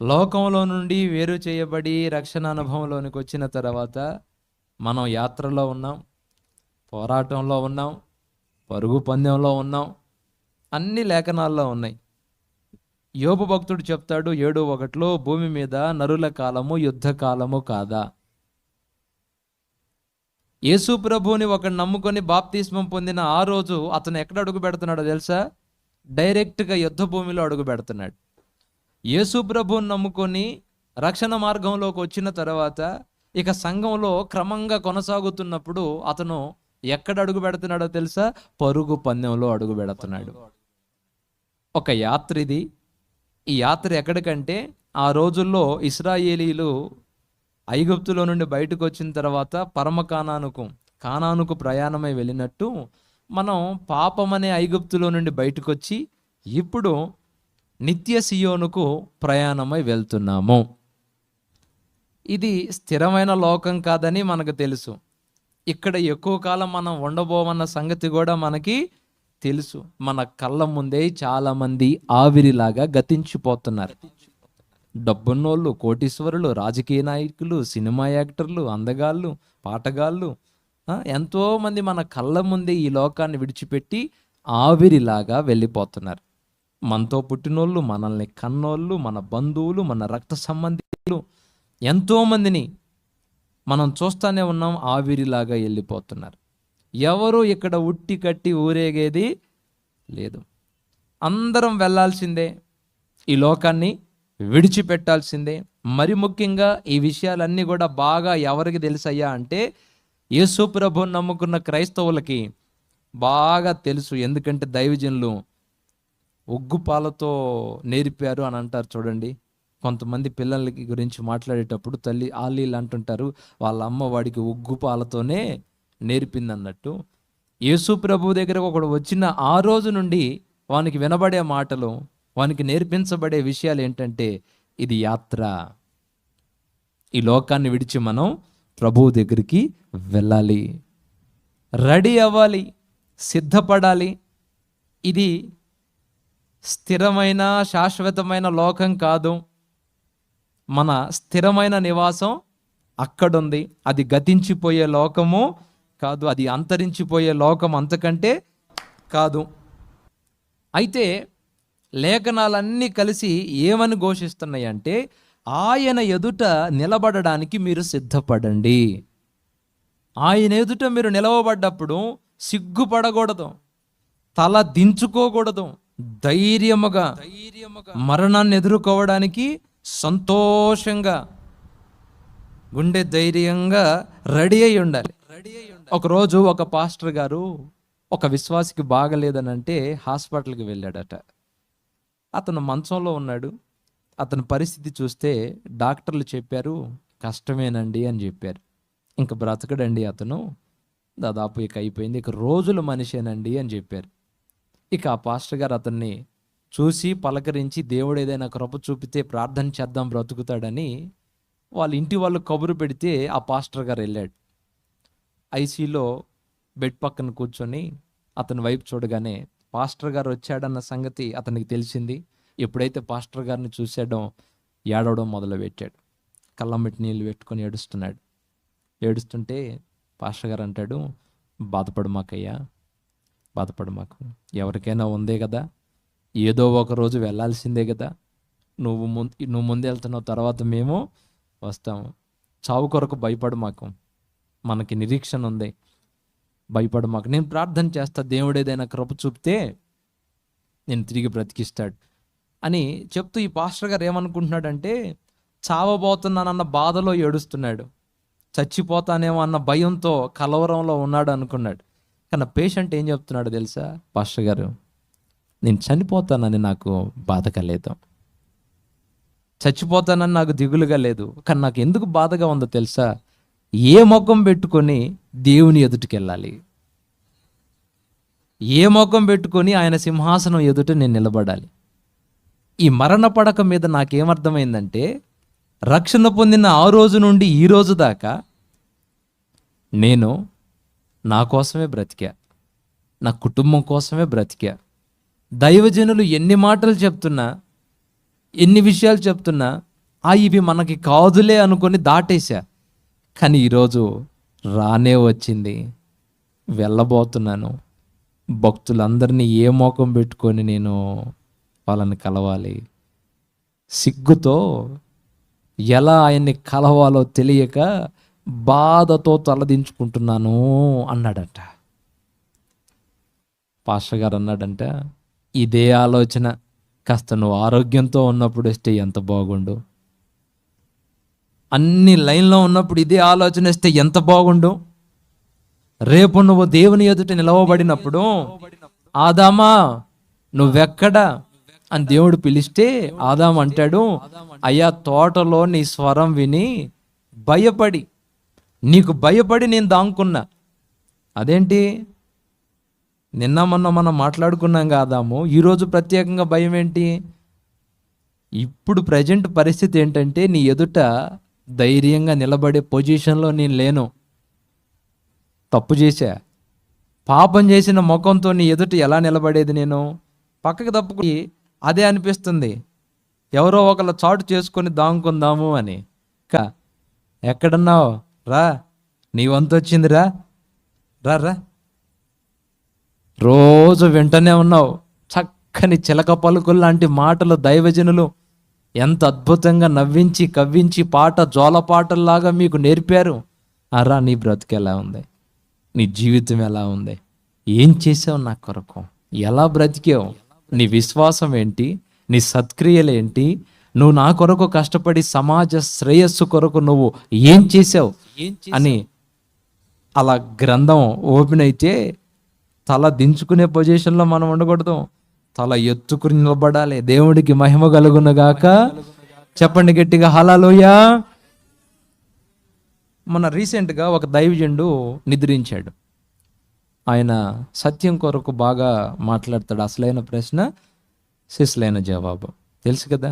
లోకంలో నుండి వేరు చేయబడి రక్షణ అనుభవంలోనికి వచ్చిన తర్వాత మనం యాత్రలో ఉన్నాం, పోరాటంలో ఉన్నాం, పరుగు పందెంలో ఉన్నాం. అన్ని లేఖనాల్లో ఉన్నాయి. యోబు భక్తుడు చెప్తాడు 7:1, భూమి మీద నరుల కాలము యుద్ధ కాలము కాదా? యేసు ప్రభువుని ఒకడు నమ్ముకొని బాప్తిస్మం పొందిన ఆ రోజు అతను ఎక్కడ అడుగు పెడుతున్నాడో తెలుసా? డైరెక్ట్గా యుద్ధ భూమిలో అడుగు పెడుతున్నాడు. యేసు ప్రభువుని నమ్ముకొని రక్షణ మార్గంలోకి వచ్చిన తర్వాత ఇక సంఘంలో క్రమంగా కొనసాగుతున్నప్పుడు అతను ఎక్కడ అడుగు పెడుతున్నాడో తెలుసా? పరుగు పందెంలో అడుగు పెడుతున్నాడు. ఒక యాత్ర ఇది. ఈ యాత్ర ఎక్కడికంటే, ఆ రోజుల్లో ఇశ్రాయేలీలు ఐగుప్తులో నుండి బయటకు వచ్చిన తర్వాత పరమ కానానుకు ప్రయాణమై వెళ్ళినట్టు మనం పాపమనే ఐగుప్తులో నుండి బయటకు వచ్చి ఇప్పుడు నిత్య సియోనుకు ప్రయాణమై వెళ్తున్నాము. ఇది స్థిరమైన లోకం కాదని మనకు తెలుసు. ఇక్కడ ఎక్కువ కాలం మనం ఉండబోమన్న సంగతి కూడా మనకి తెలుసు. మన కళ్ళ ముందే చాలామంది ఆవిరిలాగా గతించిపోతున్నారు. డబ్బున్నోళ్ళు, కోటీశ్వరులు, రాజకీయ నాయకులు, సినిమా యాక్టర్లు, అందగాళ్ళు, పాటగాళ్ళు, ఎంతోమంది మన కళ్ళ ముందే ఈ లోకాన్ని విడిచిపెట్టి ఆవిరిలాగా వెళ్ళిపోతున్నారు. మనతో పుట్టినోళ్ళు, మనల్ని కన్నోళ్ళు, మన బంధువులు, మన రక్త సంబంధికులు ఎంతోమందిని మనం చూస్తూనే ఉన్నాం. ఆవిరిలాగా వెళ్ళిపోతున్నారు. ఎవరు ఇక్కడ ఉట్టి కట్టి ఊరేగేది లేదు. అందరం వెళ్ళాల్సిందే, ఈ లోకాన్ని విడిచిపెట్టాల్సిందే. మరి ముఖ్యంగా ఈ విషయాలన్నీ కూడా బాగా ఎవరికి తెలుసయ్యా అంటే, యేసు ప్రభువుని నమ్ముకున్న క్రైస్తవులకి బాగా తెలుసు. ఎందుకంటే దైవజనులు ఉగ్గుపాలతో నేర్పారు అని అంటారు చూడండి. కొంతమంది పిల్లలకి గురించి మాట్లాడేటప్పుడు తల్లి ఆలీలు అంటుంటారు, వాళ్ళ అమ్మ వాడికి ఉగ్గుపాలతోనే నేర్పింది అన్నట్టు. యేసు ప్రభు దగ్గర ఒకడు వచ్చిన ఆ రోజు నుండి వానికి వినబడే మాటలు, వానికి నేర్పించబడే విషయాలు ఏంటంటే, ఇది యాత్ర. ఈ లోకాన్ని విడిచి మనం ప్రభువు దగ్గరికి వెళ్ళాలి, రెడీ అవ్వాలి, సిద్ధపడాలి. ఇది స్థిరమైన శాశ్వతమైన లోకం కాదు. మన స్థిరమైన నివాసం అక్కడుంది. అది గతించిపోయే లోకము కాదు, అది అంతరించిపోయే లోకం అంతకంటే కాదు. అయితే లేఖనాలన్నీ కలిసి ఏమని ఘోషిస్తున్నాయి అంటే, ఆయన ఎదుట నిలబడడానికి మీరు సిద్ధపడండి. ఆయన ఎదుట మీరు నిలవబడ్డప్పుడు సిగ్గుపడకూడదు, తల దించుకోకూడదు. ధైర్యముగా మరణాన్ని ఎదుర్కోవడానికి సంతోషంగా, గుండె ధైర్యంగా రెడీ అయి ఉండాలి. ఒకరోజు ఒక పాస్టర్ గారు ఒక విశ్వాసికి బాగలేదని అంటే హాస్పిటల్కి వెళ్ళాడట. అతను మంచంలో ఉన్నాడు. అతని పరిస్థితి చూస్తే డాక్టర్లు చెప్పారు, కష్టమేనండి అని చెప్పారు. ఇంక బ్రతకడండి అతను, దాదాపు ఇక అయిపోయింది, ఇక రోజుల మనిషేనండి అని చెప్పారు. ఇక ఆ పాస్టర్ గారు అతన్ని చూసి పలకరించి, దేవుడు ఏదైనా కృప చూపితే ప్రార్థన చేద్దాం బ్రతుకుతాడని వాళ్ళ ఇంటి వాళ్ళు కబురు పెడితే ఆ పాస్టర్ గారు వెళ్ళాడు. ఐసీలో బెడ్ పక్కన కూర్చొని అతని వైపు చూడగానే పాస్టర్ గారు వచ్చాడన్న సంగతి అతనికి తెలిసింది. ఎప్పుడైతే పాస్టర్ గారిని చూశాడో ఏడవడం మొదలుపెట్టాడు. కళ్ళమ్మటి నీళ్ళు పెట్టుకొని ఏడుస్తున్నాడు. ఏడుస్తుంటే పాస్టర్ గారు అంటాడు, బాధపడు మాకయ్యా, బాధపడు మాకు, ఎవరికైనా ఉందే కదా, ఏదో ఒక రోజు వెళ్ళాల్సిందే కదా, నువ్వు ముందు వెళ్తున్నావు, తర్వాత మేము వస్తాము. చావు కొరకు భయపడు మాకు, మనకి నిరీక్షణ ఉంది, భయపడు మాకు. నేను ప్రార్థన చేస్తా, దేవుడు ఏదైనా కృప చూపితే నేను తిరిగి బ్రతికిస్తాడు అని చెప్తూ ఈ పాస్టర్ గారు ఏమనుకుంటున్నాడంటే, చావబోతున్నానన్న బాధలో ఏడుస్తున్నాడు, చచ్చిపోతానేమో అన్న భయంతో కలవరంలో ఉన్నాడు అనుకున్నాడు. కానీ పేషెంట్ ఏం చెప్తున్నాడు తెలుసా? పాస్టర్ గారు, నేను చనిపోతానని నాకు బాధగా లేదు, చచ్చిపోతానని నాకు దిగులుగా లేదు, కానీ నాకు ఎందుకు బాధగా ఉందో తెలుసా? ఏ ముఖం పెట్టుకొని దేవుని ఎదుటికి వెళ్ళాలి, ఏ ముఖం పెట్టుకొని ఆయన సింహాసనం ఎదుట నేను నిలబడాలి. ఈ మరణ పడక మీద నాకేమర్థమైందంటే, రక్షణ పొందిన ఆ రోజు నుండి ఈ రోజు దాకా నేను నా కోసమే బ్రతికా, నా కుటుంబం కోసమే బ్రతికా. దైవజనులు ఎన్ని మాటలు చెప్తున్నా, ఎన్ని విషయాలు చెప్తున్నా ఇవి మనకి కాదులే అనుకొని దాటేశా. కానీ ఈరోజు రానే వచ్చింది, వెళ్ళబోతున్నాను. భక్తులందరినీ ఏ మోకం పెట్టుకొని నేను వాళ్ళని కలవాలి? సిగ్గుతో ఎలా ఆయన్ని కలవాలో తెలియక బాధతో తలదించుకుంటున్నాను అన్నాడట. పాస్టర్ గారు అన్నాడంట, ఇదే ఆలోచన కాస్త నువ్వు ఆరోగ్యంతో ఉన్నప్పుడు ఇస్తే ఎంత బాగుండు, అన్ని లైన్లో ఉన్నప్పుడు ఇదే ఆలోచన ఇస్తే ఎంత బాగుండు. రేపు నువ్వు దేవుని ఎదుట నిలవబడినప్పుడు, ఆదామా నువ్వెక్కడా అని దేవుడు పిలిస్తే ఆదాం అంటాడు, అయ్యా తోటలో నీ స్వరం విని భయపడి, నీకు భయపడి నేను దాంకున్నా. అదేంటి, నిన్న మొన్న మనం మాట్లాడుకున్నాం కాదాము, ఈరోజు ప్రత్యేకంగా భయం ఏంటి? ఇప్పుడు ప్రజెంట్ పరిస్థితి ఏంటంటే నీ ఎదుట ధైర్యంగా నిలబడే పొజిషన్లో నేను లేను. తప్పు చేశా, పాపం చేసిన ముఖంతో నీ ఎదుట ఎలా నిలబడేది నేను? పక్కకు తప్పుకి అదే అనిపిస్తుంది, ఎవరో ఒకళ్ళ చాటు చేసుకొని దాంకుందాము అని. ఎక్కడున్నావు రా, నీ వంతు వచ్చిందిరా, రా రా. రోజు వెంటనే ఉన్నావు. చక్కని చిలక పలుకులు లాంటి మాటలు దైవజనులు ఎంత అద్భుతంగా నవ్వించి కవ్వించి పాట జోలపాటల్లాగా మీకు నేర్పారు. అరా నీ బ్రతుకు ఎలా ఉంది, నీ జీవితం ఎలా ఉంది, ఏం చేసావు నా కొరకు, ఎలా బ్రతికావు, నీ విశ్వాసం ఏంటి, నీ సత్క్రియలు ఏంటి, నువ్వు నా కొరకు కష్టపడి సమాజ శ్రేయస్సు కొరకు నువ్వు ఏం చేసావు అని అలా గ్రంథం ఓపెన్ అయితే తల దించుకునే పొజిషన్లో మనం ఉండకూడదు, తల ఎత్తుకుని నిలబడాలి. దేవుడికి మహిమ కలుగునుగాక. చెప్పండి గట్టిగా హల్లెలూయా. మన రీసెంట్గా ఒక దైవజనుడు నిద్రించాడు. ఆయన సత్యం కొరకు బాగా మాట్లాడతాడు. అసలైన ప్రశ్న సిసలైన జవాబు తెలుసు కదా.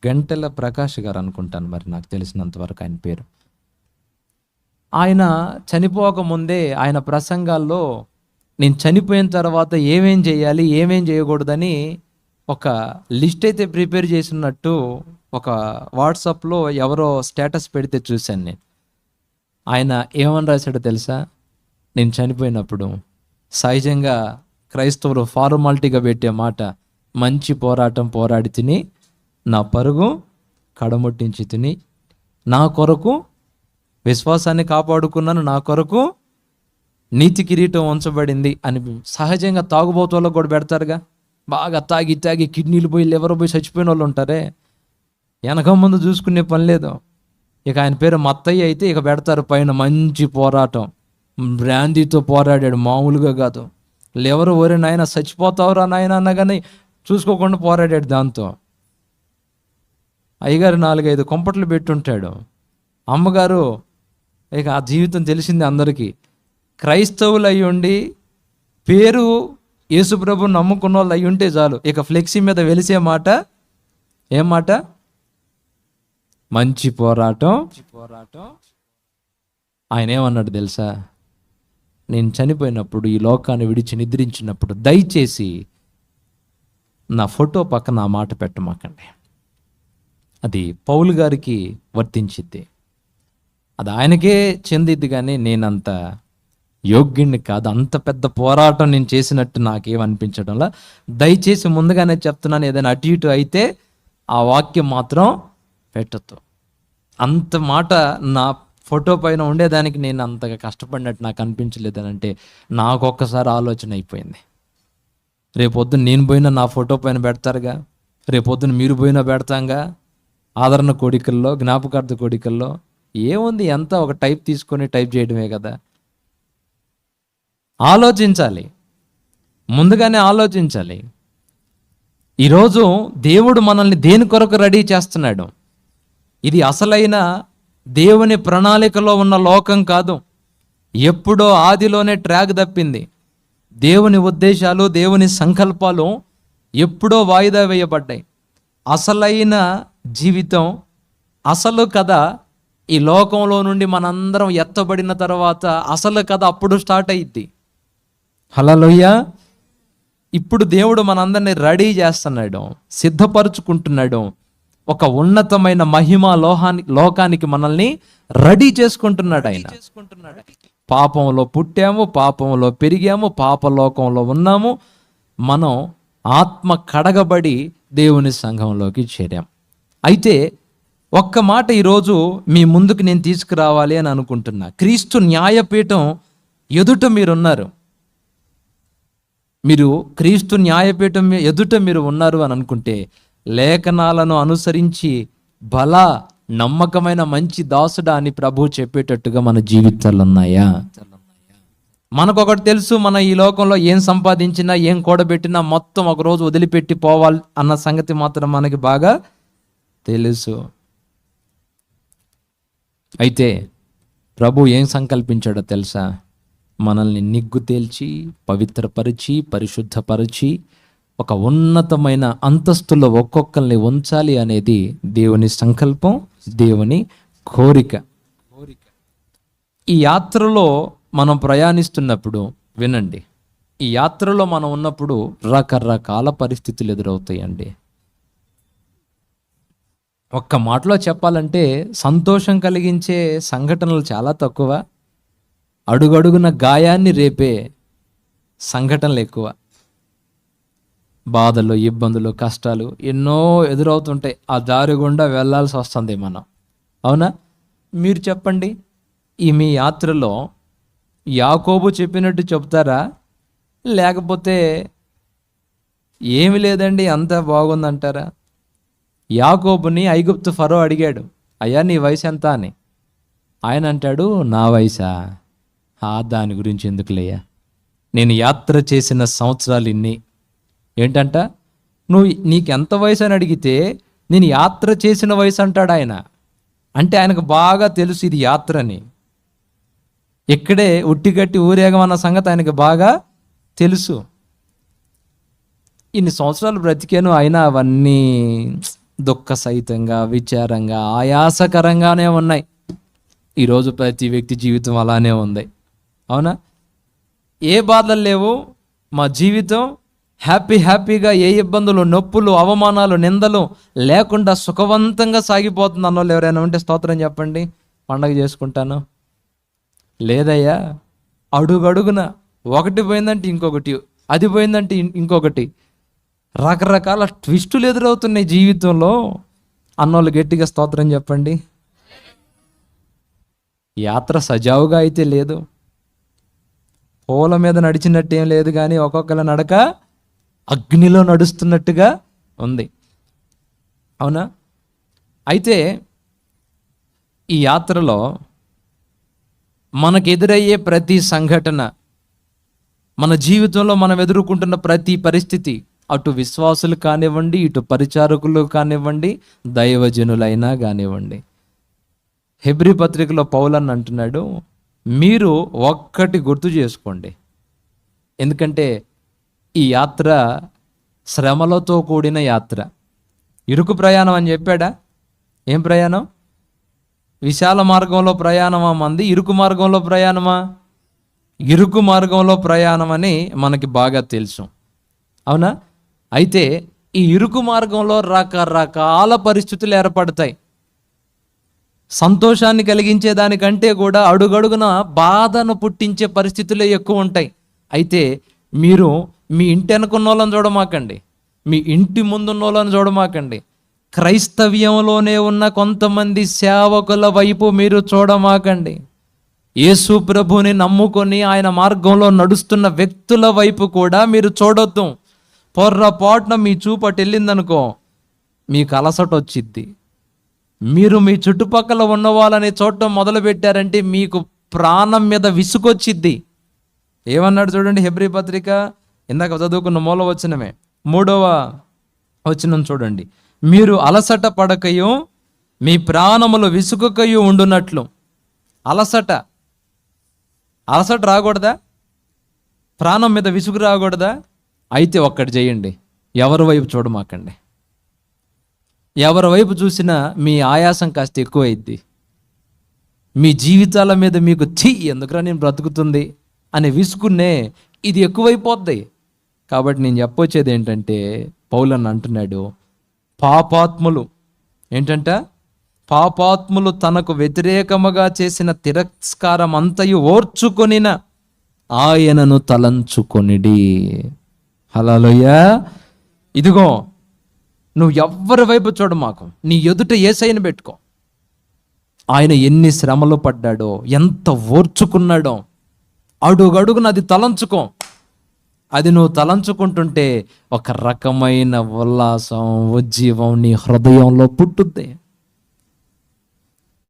గంటెల ప్రకాష్ గారు అనుకుంటాను, మరి నాకు తెలిసినంత వరకు ఆయన పేరు. ఆయన చనిపోకముందే ఆయన ప్రసంగాల్లో నేను చనిపోయిన తర్వాత ఏమేం చేయాలి ఏమేం చేయకూడదని ఒక లిస్ట్ అయితే ప్రిపేర్ చేసినట్టు ఒక వాట్సాప్లో ఎవరో స్టేటస్ పెడితే చూశాను నేను. ఆయన ఏమని రాశాడో తెలుసా? నేను చనిపోయినప్పుడు సహజంగా క్రైస్తవులు ఫార్మాలిటీగా పెట్టే మాట, మంచి పోరాటం పోరాడి తిని నా పరుగు కడముట్టించి తిని నా కొరకు విశ్వాసాన్ని కాపాడుకున్నాను, నా కొరకు నీతి కిరీటం ఉంచబడింది అని సహజంగా తాగుబోతుల్లో కూడా పెడతారుగా. బాగా తాగి తాగి కిడ్నీలు పోయి లివర్ పోయి చచ్చిపోయిన వాళ్ళు ఉంటారే, వెనక ముందు చూసుకునే పని లేదు. ఇక ఆయన పేరు మత్తయ్య అయితే ఇక పెడతారు పైన మంచి పోరాటం, బ్రాందీతో పోరాడాడు, మామూలుగా కాదు. లివర్ ఓరే నాయన చచ్చిపోతావురా నాయన అన్నగానే చూసుకోకుండా పోరాడాడు దాంతో. అయ్యగారు 4-5 కొంపట్లు పెట్టుంటాడు. అమ్మగారు ఇక ఆ జీవితం తెలిసింది అందరికీ. క్రైస్తవులు అయి ఉండి పేరు యేసుప్రభుని నమ్ముకున్న వాళ్ళు అయి ఉంటే చాలు, ఇక ఫ్లెక్సీ మీద వెలిసే మాట ఏం మాట? మంచి పోరాటం. ఆయన ఏమన్నాడు తెలుసా? నేను చనిపోయినప్పుడు ఈ లోకాన్ని విడిచి నిద్రించినప్పుడు దయచేసి నా ఫోటో పక్కన ఆ మాట పెట్టమాకండి. అది పౌలు గారికి వర్తించిద్ది, అది ఆయనకే చెందిద్ది, కానీ నేనంత యోగ్యుణ్ణి కాదు, అంత పెద్ద పోరాటం నేను చేసినట్టు నాకేమనిపించడంలా. దయచేసి ముందుగానే చెప్తున్నాను, ఏదైనా అటు ఇటు అయితే ఆ వాక్యం మాత్రం పెట్టొద్దు. అంత మాట నా ఫోటో పైన ఉండేదానికి నేను అంతగా కష్టపడినట్టు నాకు అనిపించలేదని అంటే నాకు ఒక్కసారి ఆలోచన అయిపోయింది. రేపొద్దున నేను పోయినా నా ఫోటో పైన పెడతారుగా, రేపొద్దున మీరు పోయినా పెడతాంగా. ఆదరణ కోడికల్లో, జ్ఞాపకార్థ కోడికల్లో ఏముంది, ఎంత ఒక టైప్ తీసుకొని టైప్ చేయడమే కదా. ఆలోచించాలి, ముందుగానే ఆలోచించాలి. ఈరోజు దేవుడు మనల్ని దేని కొరకు రెడీ చేస్తున్నాడు? ఇది అసలైన దేవుని ప్రణాళికలో ఉన్న లోకం కాదు. ఎప్పుడో ఆదిలోనే ట్రాక్ తప్పింది. దేవుని ఉద్దేశాలు, దేవుని సంకల్పాలు ఎప్పుడో వాయిదా వేయబడ్డాయి. అసలైన జీవితం, అసలు కథ ఈ లోకంలో నుండి మనందరం ఎత్తబడిన తర్వాత అసలు కథ అప్పుడు స్టార్ట్ అయ్యిద్ది. హల్లెలూయా. ఇప్పుడు దేవుడు మనందరినీ రెడీ చేస్తున్నాడు, సిద్ధపరుచుకుంటున్నాడు. ఒక ఉన్నతమైన మహిమ లోకానికి మనల్ని రెడీ చేసుకుంటున్నాడు ఆయన. పాపంలో పుట్టాము, పాపంలో పెరిగాము, పాపలోకంలో ఉన్నాము. మనం ఆత్మ కడగబడి దేవుని సంఘంలోకి చేరాం. అయితే ఒక్క మాట ఈరోజు మీ ముందుకు నేను తీసుకురావాలి అని అనుకుంటున్నా. క్రీస్తు న్యాయపీఠం ఎదుట మీరున్నారు. మీరు క్రీస్తు న్యాయపీఠం ఎదుట మీరు ఉన్నారు అని అనుకుంటే, లేఖనాలను అనుసరించి బల నమ్మకమైన మంచి దాసుడా అని ప్రభు చెప్పేటట్టుగా మన జీవితాలు ఉన్నాయా? మనకొకటి తెలుసు, మన ఈ లోకంలో ఏం సంపాదించినా ఏం కూడబెట్టినా మొత్తం ఒకరోజు వదిలిపెట్టి పోవాలి అన్న సంగతి మాత్రం మనకి బాగా తెలుసు. అయితే ప్రభు ఏం సంకల్పించాడో తెలుసా? మనల్ని నిగ్గు తేల్చి, పవిత్రపరిచి, పరిశుద్ధపరిచి ఒక ఉన్నతమైన అంతస్తులో ఒక్కొక్కరిని ఉంచాలి అనేది దేవుని సంకల్పం, దేవుని కోరిక. ఈ యాత్రలో మనం ప్రయాణిస్తున్నప్పుడు వినండి, ఈ యాత్రలో మనం ఉన్నప్పుడు రకరకాల పరిస్థితులు ఎదురవుతాయండి. ఒక్క మాటలో చెప్పాలంటే సంతోషం కలిగించే సంఘటనలు చాలా తక్కువ, అడుగడుగున గాయాన్ని రేపే సంఘటనలు ఎక్కువ. బాధలు, ఇబ్బందులు, కష్టాలు ఎన్నో ఎదురవుతుంటాయి. ఆ దారి గుండా వెళ్ళాల్సి వస్తుంది మనం. అవునా? మీరు చెప్పండి, ఈ మీ యాత్రలో యాకోబు చెప్పినట్టు చెప్తారా, లేకపోతే ఏమి లేదండి అంతా బాగుందంటారా? యాకోబుని ఐగుప్తు ఫరో అడిగాడు, అయ్యా నీ వయసు ఎంత అని. ఆయన అంటాడు, నా వయసా? దాని గురించి ఎందుకులేయ్యా, నేను యాత్ర చేసిన సంవత్సరాలు ఇన్ని. ఏంటంట, నీకెంత వయసు అని అడిగితే నేను యాత్ర చేసిన వయసు అంటాడు ఆయన. అంటే ఆయనకు బాగా తెలుసు ఇది యాత్రని. ఇక్కడే ఉట్టిగట్టి ఊరేగమన్న సంగతి ఆయనకు బాగా తెలుసు. ఇన్ని సంవత్సరాలు బ్రతికాను, అయినా అవన్నీ దుఃఖ సహితంగా, విచారంగా, ఆయాసకరంగానే ఉన్నాయి. ఈరోజు ప్రతి వ్యక్తి జీవితం అలానే ఉంది. అవునా? ఏ బాధలు లేవు, మా జీవితం హ్యాపీగా, ఏ ఇబ్బందులు, నొప్పులు, అవమానాలు, నిందలు లేకుండా సుఖవంతంగా సాగిపోతుంది అన్నోళ్ళు ఎవరైనా ఉంటే స్తోత్రం చెప్పండి. పండగ చేసుకుంటాను. లేదయ్యా, అడుగడుగున ఒకటి పోయిందంటే ఇంకొకటి, అది పోయిందంటే ఇంకొకటి, రకరకాల ట్విస్టులు ఎదురవుతున్నాయి జీవితంలో అన్నోళ్ళు గట్టిగా స్తోత్రం చెప్పండి. యాత్ర సజావుగా అయితే లేదు, పూల మీద నడిచినట్టు ఏం లేదు, కానీ ఒక్కొక్కల నడక అగ్నిలో నడుస్తున్నట్టుగా ఉంది. అవునా? అయితే ఈ యాత్రలో మనకు ఎదురయ్యే ప్రతి సంఘటన, మన జీవితంలో మనం ఎదుర్కొంటున్న ప్రతి పరిస్థితి, అటు విశ్వాసులు కానివ్వండి, ఇటు పరిచారకులు కానివ్వండి, దైవజనులైనా కానివ్వండి, హెబ్రీ పత్రికలో పౌలన్ అంటున్నాడు, మీరు ఒక్కటి గుర్తు చేసుకోండి. ఎందుకంటే ఈ యాత్ర శ్రమలతో కూడిన యాత్ర. ఇరుకు ప్రయాణం అని చెప్పాడా? ఏం ప్రయాణం? విశాల మార్గంలో ప్రయాణమా మంది, ఇరుకు మార్గంలో ప్రయాణమా? ఇరుకు మార్గంలో ప్రయాణం అని మనకి బాగా తెలుసు. అవునా? అయితే ఈ ఇరుకు మార్గంలో రకరకాల పరిస్థితులు ఏర్పడతాయి. సంతోషాన్ని కలిగించే దానికంటే కూడా అడుగడుగున బాధను పుట్టించే పరిస్థితులే ఎక్కువ ఉంటాయి. అయితే మీరు మీ ఇంటి వెనుకున్న వాళ్ళని చూడమాకండి, మీ ఇంటి ముందున్న వాళ్ళని చూడమాకండి, క్రైస్తవ్యంలోనే ఉన్న కొంతమంది సేవకుల వైపు మీరు చూడమాకండి. యేసు ప్రభుని నమ్ముకొని ఆయన మార్గంలో నడుస్తున్న వ్యక్తుల వైపు కూడా మీరు చూడొద్దు. పొర్రపాటున మీ చూపటి వెళ్ళిందనుకో, మీకు అలసట వచ్చిద్ది. మీరు మీ చుట్టుపక్కల ఉన్న వాళ్ళని చూడటం మొదలు పెట్టారంటే మీకు ప్రాణం మీద విసుగొచ్చిద్ది. ఏమన్నాడు చూడండి, హెబ్రీ పత్రిక ఇందాక చదువుకున్న మూల వచనమే 3వ వచనం చూడండి, మీరు అలసట పడకయో మీ ప్రాణములు విసుగకయో ఉండునట్లు. అలసట రాకూడదా? ప్రాణం మీద విసుగు రాకూడదా? అయితే ఒక్కటి చేయండి, ఎవరి వైపు చూడమాకండి. ఎవరి వైపు చూసినా మీ ఆయాసం కాస్త ఎక్కువైద్ది. మీ జీవితాల మీద మీకు ఎందుకురా నేను బ్రతుకుతుంది అనే విసుగునే ఇది ఎక్కువైపోద్ది. కాబట్టి నేను చెప్పొచ్చేది ఏంటంటే, పౌలన్ అంటున్నాడు, పాపాత్ములు ఏంటంట? పాపాత్ములు తనకు వ్యతిరేకముగా చేసిన తిరస్కారం అంతయు ఓర్చుకొనిన ఆయనను తలంచుకొనిడి. హల్లెలూయా. ఇదిగో, నువ్వు ఎవ్వరి వైపు చూడ మాకు, నీ ఎదుట యేసయ్యను పెట్టుకో. ఆయన ఎన్ని శ్రమలు పడ్డాడో, ఎంత ఓర్చుకున్నాడో, అడుగడుగున అది తలంచుకో. అది నువ్వు తలంచుకుంటుంటే ఒక రకమైన ఉల్లాసం, ఉజ్జీవం నీ హృదయంలో పుట్టుద్ది.